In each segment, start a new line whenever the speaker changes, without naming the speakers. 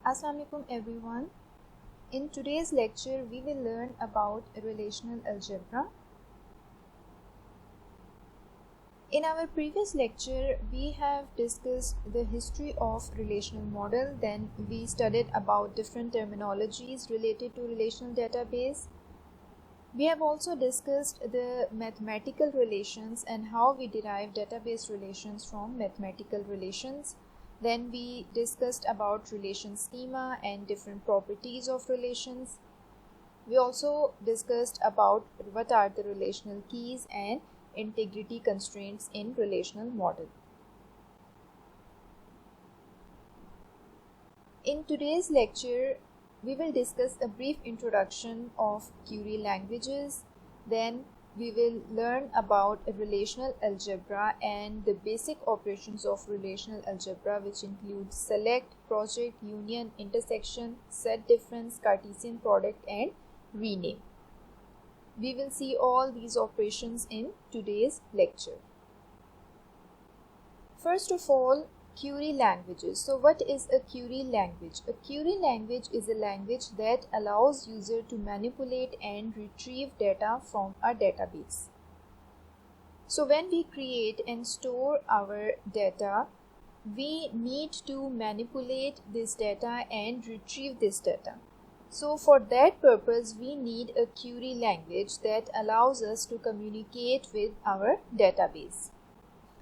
Assalamu alaikum everyone. In today's lecture we will learn about relational algebra. In our previous lecture we have discussed the history of relational model, then we studied about different terminologies related to relational database. We have also discussed the mathematical relations and how we derive database relations from mathematical relations. Then we discussed about relation schema and different properties of relations. We also discussed about what are the relational keys and integrity constraints in relational model. In today's lecture, we will discuss a brief introduction of query languages. Then we will learn about relational algebra and the basic operations of relational algebra, which include select, project, union, intersection, set difference, Cartesian product, and rename. We will see all these operations in today's lecture. First of all, query languages. So what is a query language? A query language is a language that allows user to manipulate and retrieve data from a database. So when we create and store our data, we need to manipulate this data and retrieve this data. So for that purpose, we need a query language that allows us to communicate with our database.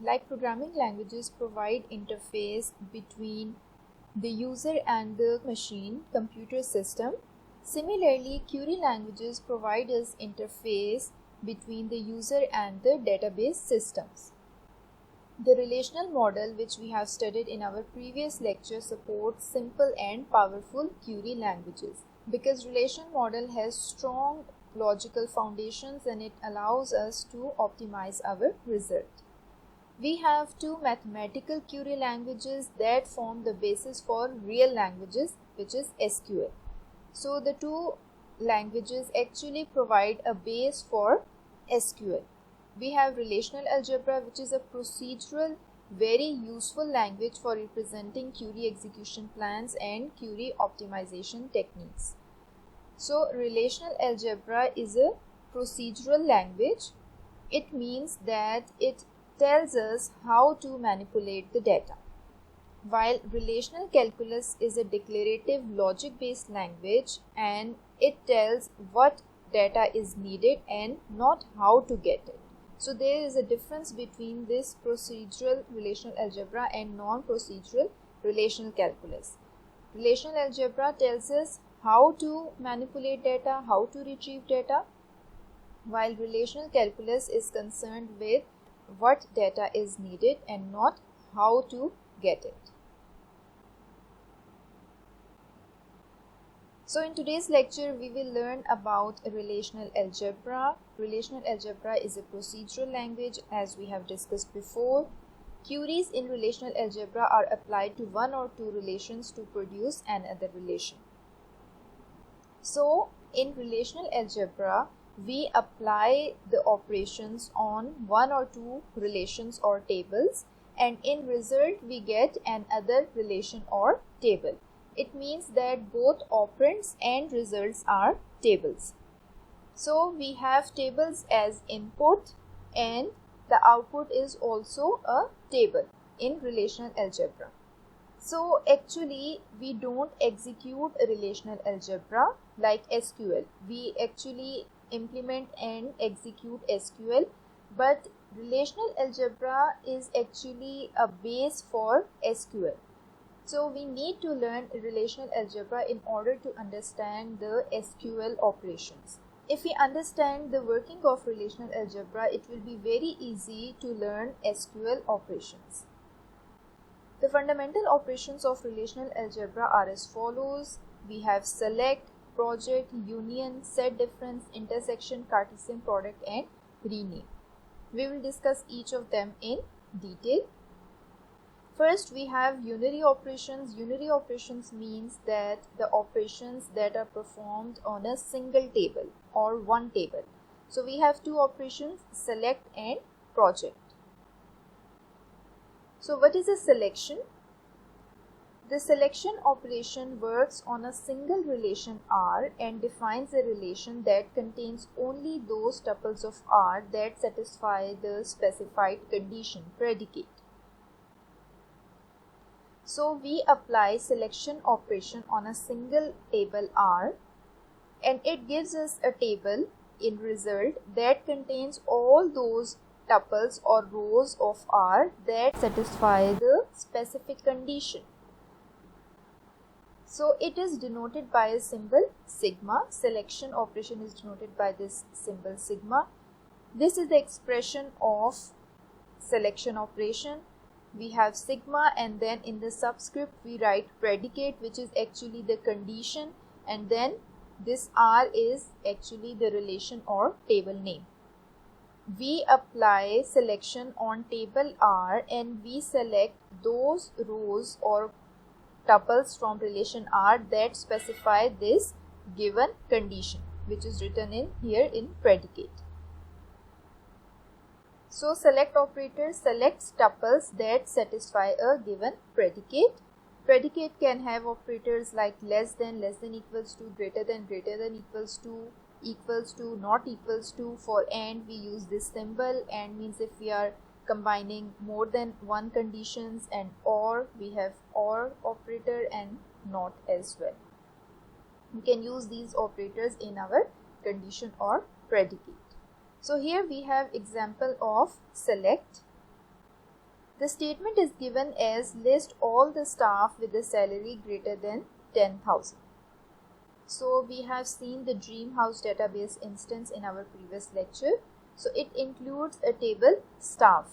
Like programming languages provide interface between the user and the machine computer system. Similarly, query languages provide us interface between the user and the database systems. The relational model, which we have studied in our previous lecture, supports simple and powerful query languages because relational model has strong logical foundations and it allows us to optimize our result. We have two mathematical query languages that form the basis for real languages, which is SQL. So the two languages actually provide a base for SQL. We have relational algebra, which is a procedural, very useful language for representing query execution plans and query optimization techniques. So relational algebra is a procedural language. It means that it tells us how to manipulate the data, while relational calculus is a declarative logic-based language and it tells what data is needed and not how to get it. So there is a difference between this procedural relational algebra and non-procedural relational calculus. Relational algebra tells us how to manipulate data, how to retrieve data, while relational calculus is concerned with what data is needed and not how to get it. So in today's lecture, we will learn about relational algebra. Relational algebra is a procedural language, as we have discussed before. Queries in relational algebra are applied to one or two relations to produce another relation. So in relational algebra, we apply the operations on one or two relations or tables, and in result we get another relation or table. It means that both operands and results are tables. So we have tables as input and the output is also a table in relational algebra. So actually we don't execute a relational algebra like SQL. We actually implement and execute SQL, but relational algebra is actually a base for SQL. So we need to learn relational algebra in order to understand the SQL operations. If we understand the working of relational algebra, it will be very easy to learn SQL operations. The fundamental operations of relational algebra are as follows. We have select, project, union, set difference, intersection, Cartesian product, and rename. We will discuss each of them in detail. First, we have unary operations. Unary operations means that the operations that are performed on a single table or one table. So we have two operations, select and project. So what is a selection? The selection operation works on a single relation R and defines a relation that contains only those tuples of R that satisfy the specified condition predicate. So we apply selection operation on a single table R and it gives us a table in result that contains all those tuples or rows of R that satisfy the specific condition. So it is denoted by a symbol sigma. Selection operation is denoted by this symbol sigma. This is the expression of selection operation. We have sigma and then in the subscript we write predicate, which is actually the condition, and then this R is actually the relation or table name. We apply selection on table R and we select those rows or tuples from relation R that specify this given condition, which is written in here in predicate. So select operator selects tuples that satisfy a given predicate. Predicate can have operators like less than equals to, greater than equals to, not equals to. For and we use this symbol. And means if we are combining more than one conditions, and or we have or operator and not as well. We can use these operators in our condition or predicate. So here we have example of select. The statement is given as list all the staff with a salary greater than 10,000. So we have seen the Dreamhouse database instance in our previous lecture. So it includes a table staff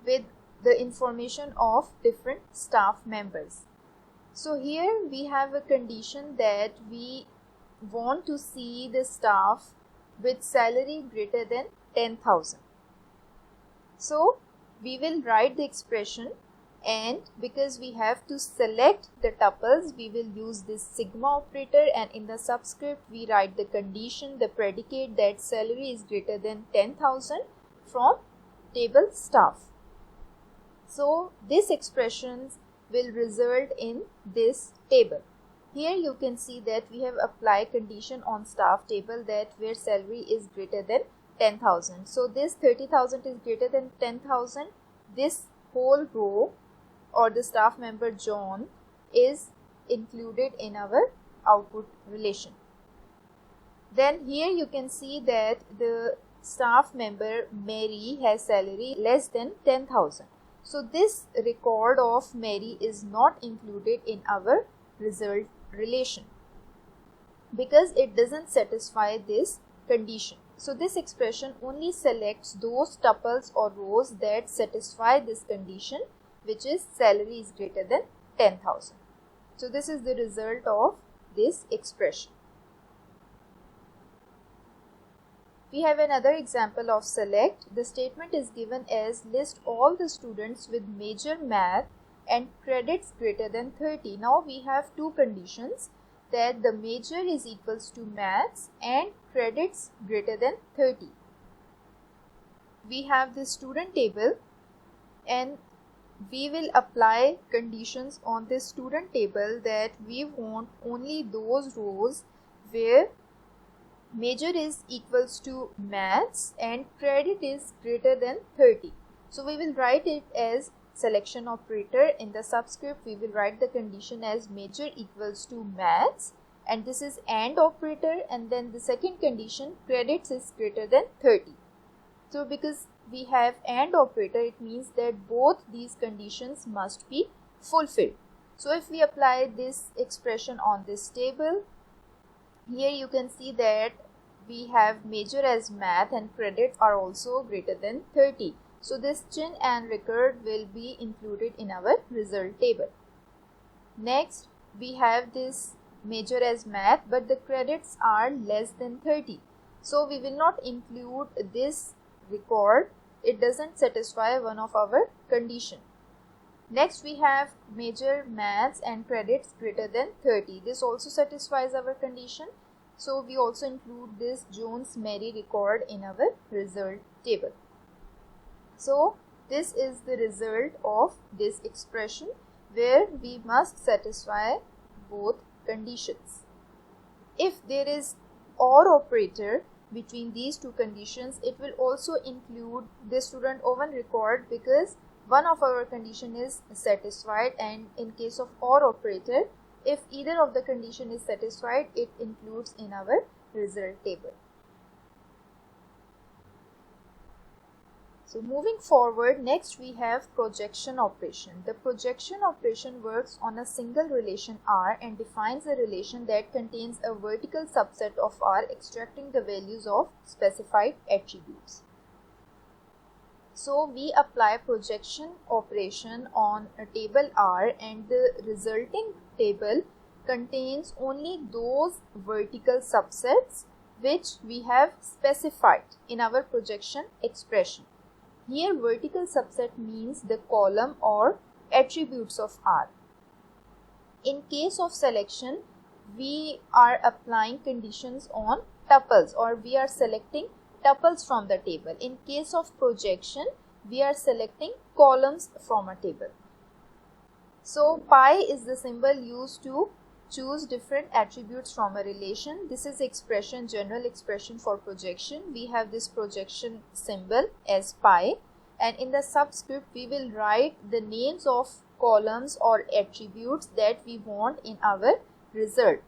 with the information of different staff members. So here we have a condition that we want to see the staff with salary greater than 10,000. So we will write the expression, and because we have to select the tuples, we will use this sigma operator, and in the subscript we write the condition, the predicate that salary is greater than 10,000 from table staff. So this expression will result in this table. Here you can see that we have applied condition on staff table that where salary is greater than 10,000. So this 30,000 is greater than 10,000. This whole row or the staff member John is included in our output relation. Then here you can see that the staff member Mary has salary less than 10,000. So this record of Mary is not included in our result relation because it doesn't satisfy this condition. So this expression only selects those tuples or rows that satisfy this condition, which is salary is greater than 10,000. So this is the result of this expression. We have another example of select. The statement is given as list all the students with major math and credits greater than 30. Now we have two conditions, that the major is equals to maths and credits greater than 30. We have the student table and we will apply conditions on this student table that we want only those rows where major is equals to maths and credit is greater than 30. So we will write it as selection operator. In the subscript we will write the condition as major equals to maths, and this is AND operator, and then the second condition credits is greater than 30. So because we have AND operator, it means that both these conditions must be fulfilled. So if we apply this expression on this table, here you can see that we have major as math and credits are also greater than 30. So this chin and record will be included in our result table. Next, we have this major as math, but the credits are less than 30. So we will not include this record. It doesn't satisfy one of our condition. Next, we have major maths and credits greater than 30. This also satisfies our condition. So we also include this Jones Mary record in our result table. So this is the result of this expression. where we must satisfy both conditions. If there is OR operator between these two conditions, it will also include the student O1 record because one of our condition is satisfied, and in case of OR operator, if either of the condition is satisfied, it includes in our result table. So moving forward, next we have projection operation. The projection operation works on a single relation R and defines a relation that contains a vertical subset of R extracting the values of specified attributes. So we apply projection operation on a table R, and the resulting table contains only those vertical subsets which we have specified in our projection expression. Here vertical subset means the column or attributes of R. In case of selection, we are applying conditions on tuples, or we are selecting tuples from the table. In case of projection, we are selecting columns from a table. So pi is the symbol used to choose different attributes from a relation. This is expression, general expression for projection. We have this projection symbol as pi, and in the subscript we will write the names of columns or attributes that we want in our result,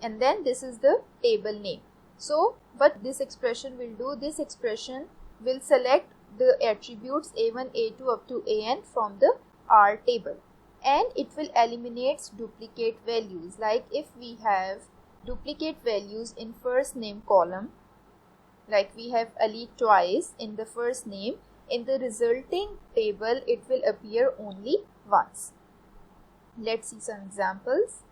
and then this is the table name. So what this expression will do, this expression will select the attributes A1, A2 up to AN from the R table, and it will eliminate duplicate values. Like if we have duplicate values in first name column, like we have Ali twice in the first name, in the resulting table it will appear only once. Let's see some examples.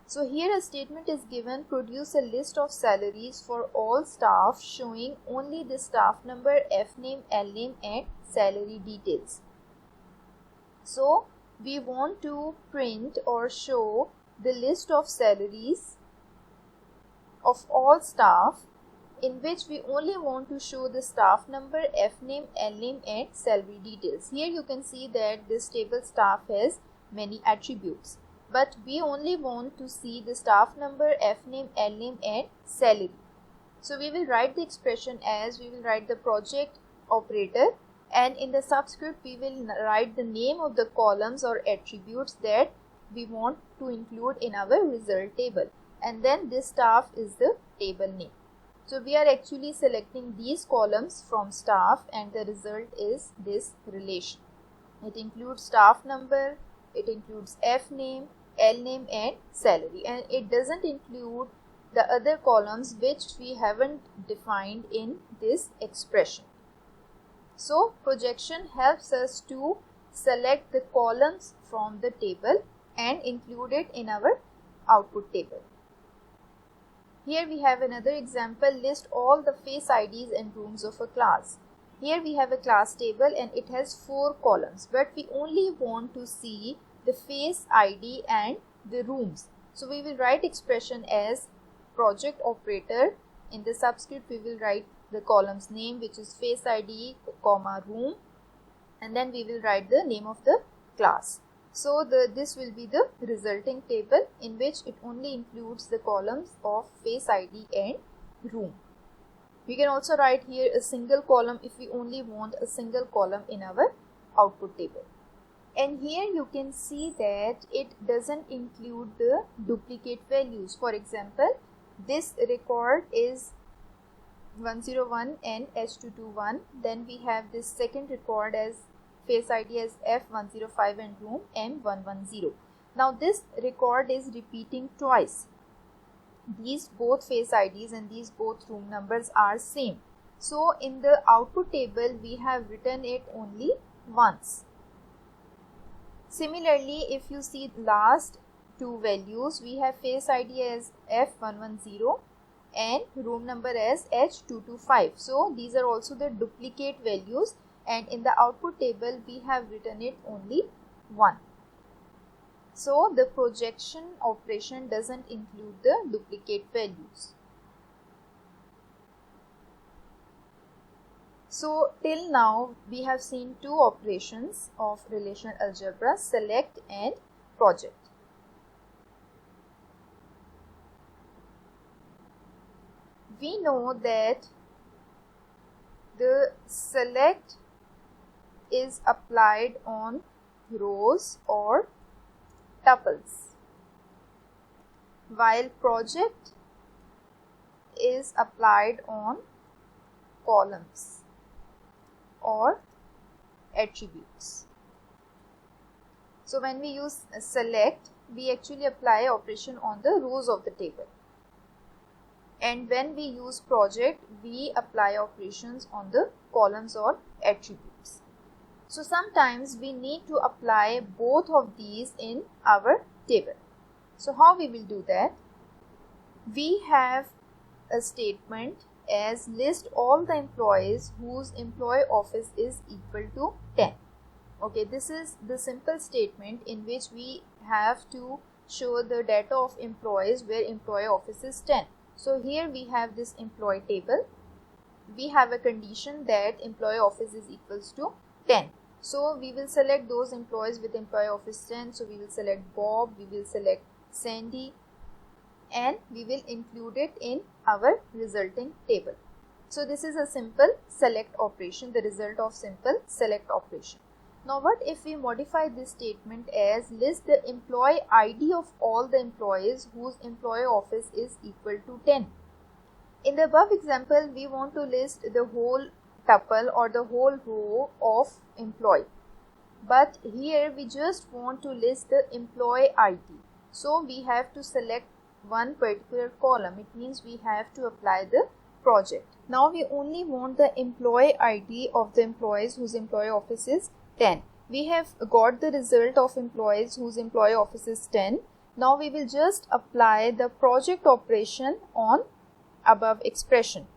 So here a statement is given: produce a list of salaries for all staff showing only the staff number, F name, L name and salary details. So we want to print or show the list of salaries of all staff, in which we only want to show the staff number, F name, L name and salary details. Here you can see that this table staff has many attributes, but we only want to see the staff number, F name, L name and salary. So we will write the expression as, we will write the project operator, and in the subscript we will write the name of the columns or attributes that we want to include in our result table, and then this staff is the table name. So we are actually selecting these columns from staff, and the result is this relation. It includes staff number, it includes F name, L name and salary, and it doesn't include the other columns which we haven't defined in this expression. So projection helps us to select the columns from the table and include it in our output table. Here we have another example: list all the face IDs and rooms of a class. Here we have a class table and it has 4 columns, but we only want to see the face ID and the rooms. So we will write expression as project operator. In the subscript we will write the column's name, which is face ID, comma room, and then we will write the name of the class. So this will be the resulting table, in which it only includes the columns of face ID and room. We can also write here a single column if we only want a single column in our output table. And here you can see that it doesn't include the duplicate values. For example, this record is 101 and H221. Then we have this second record as face ID as F105 and room M110. Now this record is repeating twice. These both face IDs and these both room numbers are same. So in the output table we have written it only once. Similarly, if you see the last two values, we have face ID as F110 and room number as H225. So these are also the duplicate values, and in the output table we have written it only one. So the projection operation doesn't include the duplicate values. So till now we have seen two operations of relational algebra: select and project. We know that the select is applied on rows or tuples, while project is applied on columns or attributes. So when we use select, we actually apply operation on the rows of the table, and when we use project, we apply operations on the columns or attributes. So sometimes we need to apply both of these in our table. So how we will do that? We have a statement as list all the employees whose employee office is equal to 10. Okay, this is the simple statement in which we have to show the data of employees where employee office is 10. So here we have this employee table. We have a condition that employee office is equals to 10. So we will select those employees with employee office 10. So we will select Bob, we will select Sandy, and we will include it in our resulting table. So this is a simple select operation, the result of simple select operation. Now what if we modify this statement as list the employee ID of all the employees whose employee office is equal to 10. In the above example, we want to list the whole tuple or the whole row of employee. But here we just want to list the employee ID. So we have to select one particular column. It means we have to apply the project. Now we only want the employee ID of the employees whose employee office is 10. We have got the result of employees whose employee office is 10. Now we will just apply the project operation on above expression.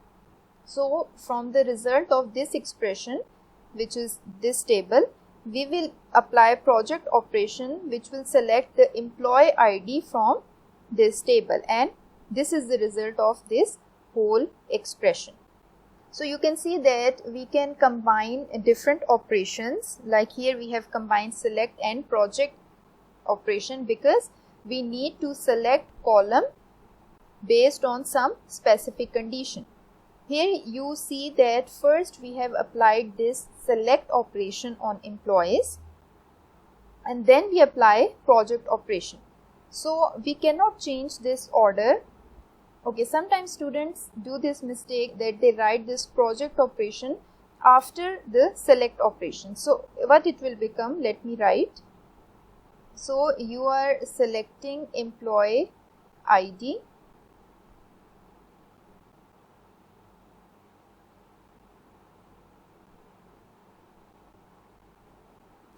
So from the result of this expression, which is this table, we will apply project operation which will select the employee ID from this table, and this is the result of this whole expression. So you can see that we can combine different operations, like here we have combined select and project operation because we need to select column based on some specific condition. Here you see that first we have applied this select operation on employees and then we apply project operation. So we cannot change this order. Okay, sometimes students do this mistake that they write this project operation after the select operation. So what it will become, let me write. So you are selecting employee ID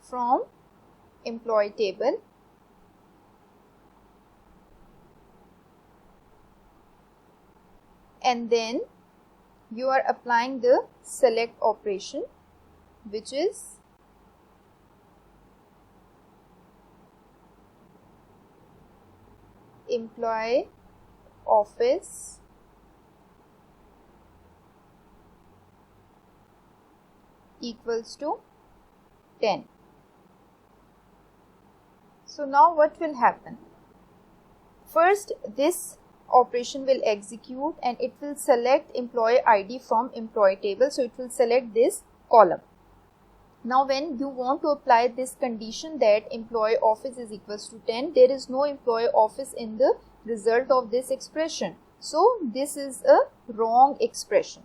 from employee table and then you are applying the select operation, which is employee office equals to 10. So now what will happen? First, this operation will execute and it will select employee ID from employee table. So it will select this column. Now when you want to apply this condition that employee office is equals to 10, there is no employee office in the result of this expression. So this is a wrong expression.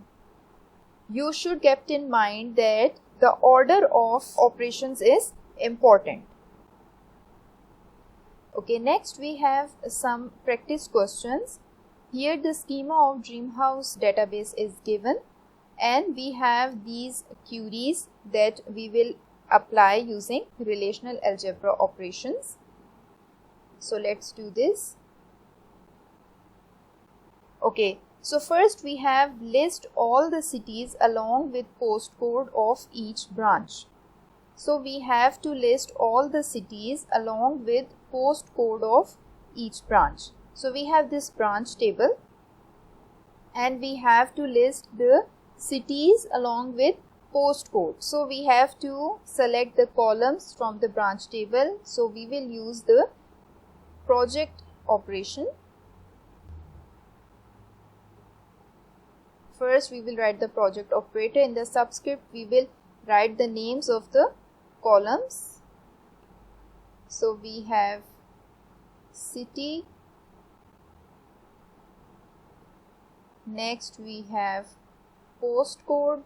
You should keep in mind that the order of operations is important. Okay, next we have some practice questions. Here the schema of Dreamhouse database is given and we have these queries that we will apply using relational algebra operations. So let's do this. Okay, so first we have list all the cities along with postcode of each branch. So we have to list all the cities along with postcode of each branch. So we have this branch table and we have to list the cities along with postcode. So we have to select the columns from the branch table. So we will use the project operation. First we will write the project operator. In the subscript we will write the names of the columns. So we have city, next we have postcode,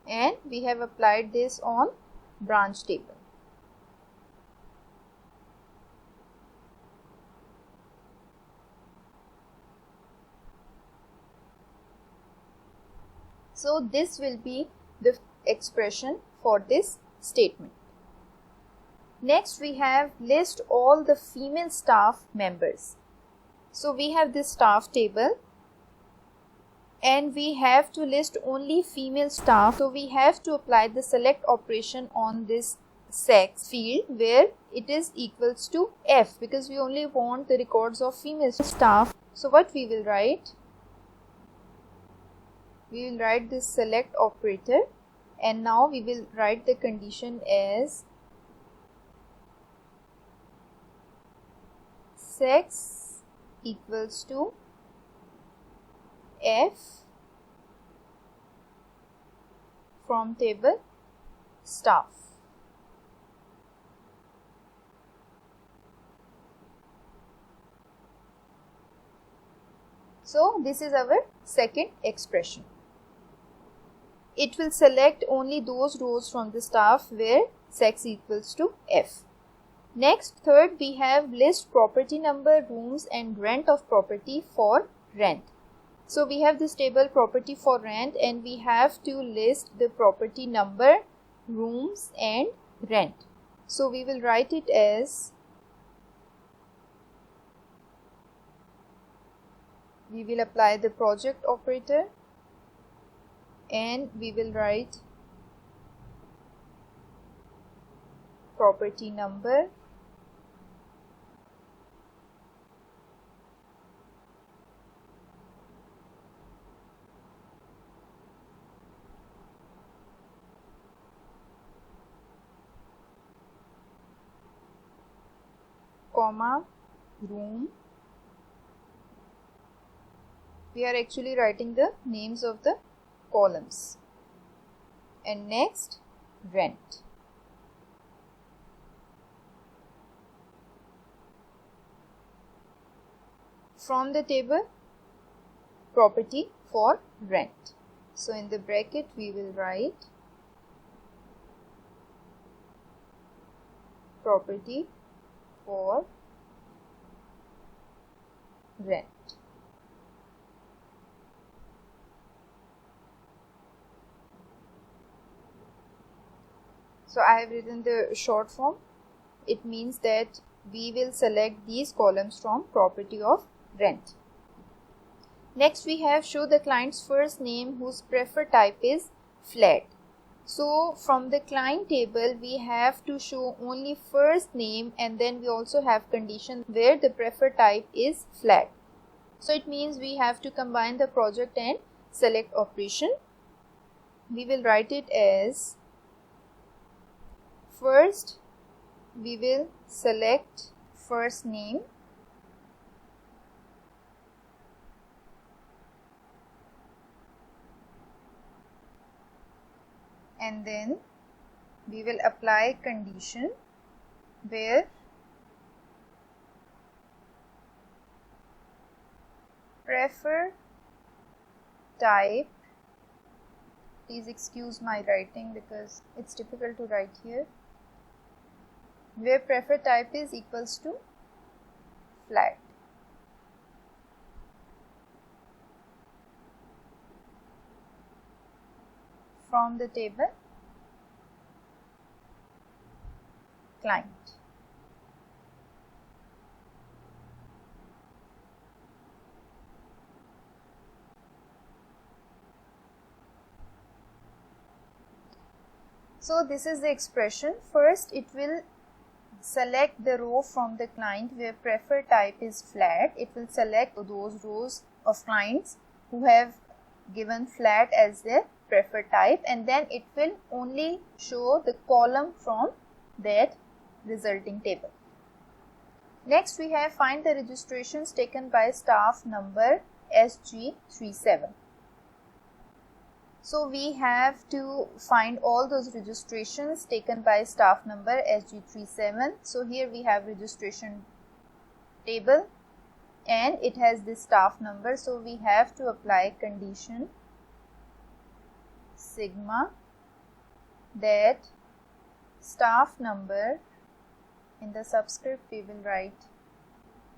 and we have applied this on branch table. So this will be the expression for this statement. Next we have list all the female staff members. So we have this staff table and we have to list only female staff. So we have to apply the select operation on this sex field where it is equals to F, because we only want the records of female staff. So what we will write? We will write this select operator, and now we will write the condition as sex equals to F from table staff. So this is our second expression. It will select only those rows from the staff where sex equals to F. Next, third, we have list property number, rooms and rent of property for rent. So we have this table property for rent and we have to list the property number, rooms and rent. So we will write it as, we will apply the project operator and we will write property number, comma, room. We are actually writing the names of the columns. And next, rent. From the table, property for rent. So in the bracket we will write property for rent. So I have written the short form. It means that we will select these columns from property of rent. Next we have show the client's first name whose preferred type is flat. So from the client table we have to show only first name, and then we also have condition where the preferred type is flat. So it means we have to combine the project and select operation. We will write it as, first we will select first name, and then we will apply condition where prefer type, please excuse my writing because it's difficult to write here, where preferred type is equals to flat. From the table client. So this is the expression. First it will select the row from the client where preferred type is flat. It will select those rows of clients who have given flat as their preferred type, and then it will only show the column from that resulting table. Next we have find the registrations taken by staff number SG37. So we have to find all those registrations taken by staff number SG37. So here we have registration table and it has this staff number. So we have to apply condition sigma that staff number, in the subscript we will write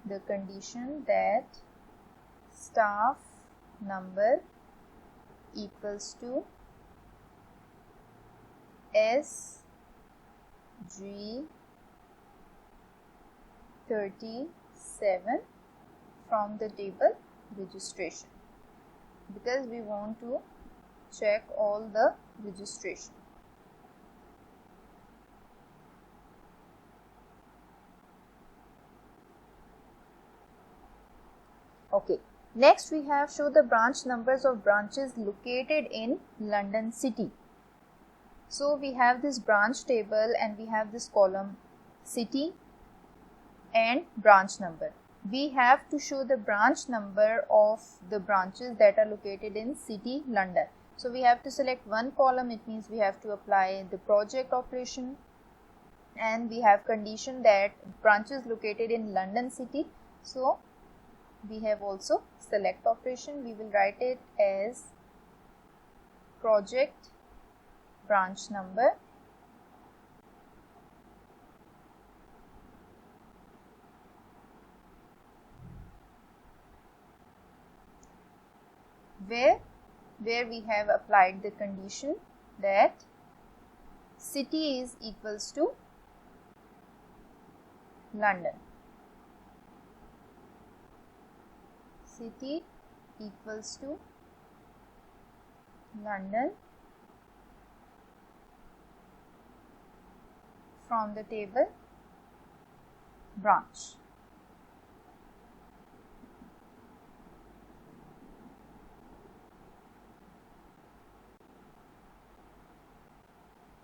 the condition that staff number equals to SG37 from the table registration, because we want to check all the registration. Okay. Next we have show the branch numbers of branches located in London City. So we have this branch table and we have this column city and branch number. We have to show the branch number of the branches that are located in city London. So we have to select one column, it means we have to apply the project operation, and we have condition that branches located in London City. So we have also select operation. We will write it as project branch number where we have applied the condition that city is equals to London. City equals to London from the table branch.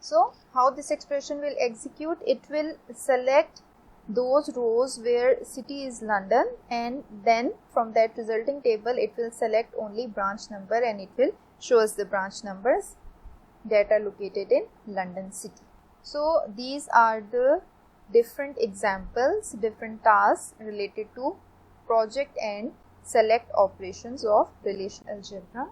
So how this expression will execute? It will select those rows where city is London, and then from that resulting table it will select only branch number and it will show us the branch numbers that are located in London City. So these are the different examples, different tasks related to project and select operations of relational algebra.